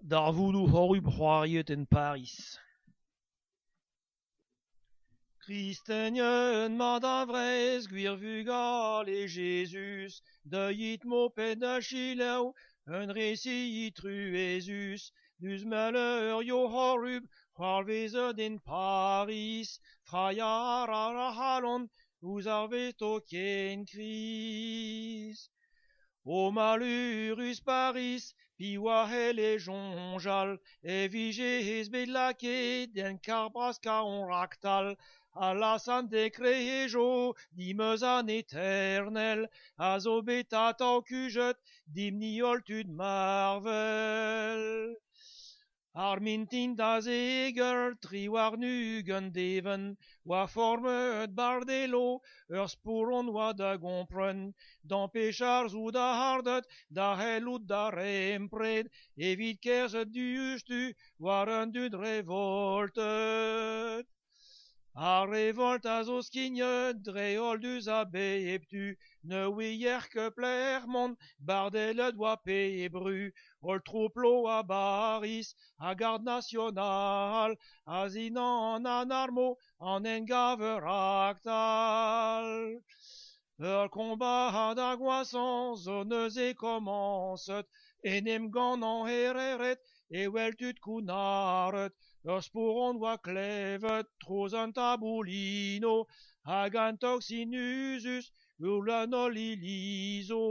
D'ar voulou c'horrup c'hoariet en Paris. Kristenien mat a vrez gwir vugal e Jésus, deuit mo pet da chilev, un resi truezus, dus malheur yo c'horrup c'hoarvezet en Paris, fraiar ar halon, ouz ar veto ken kriz. O malurus Paris, piwa e jonjal, e vigez bet laket den karbras ka on raktal, a la sante krejo, dimeuz an éternel, a zo bet a kujet, dimniol tud marvel. Ar mintin da zeger, tri war nugen deven, wa formet bardelo, ur sporon wa da gompren, dan pechar zo da hardet, da helout da rempred, evit kerzet du war un dud revoltet. A revolt a zo skignet, dreol duz a beptu, ne ouier ke plermont, bardelet oa pe bru, ol troplo a baris, a garde national, a zinan an armo, an engaver aktal. Ur kombat da goasan, zo neuze komanset, en gant an hereret, e wel tud kounaret, ur sporon oa klevet, troz an taboulino, hag an toxinusus, ul an ol ilizo.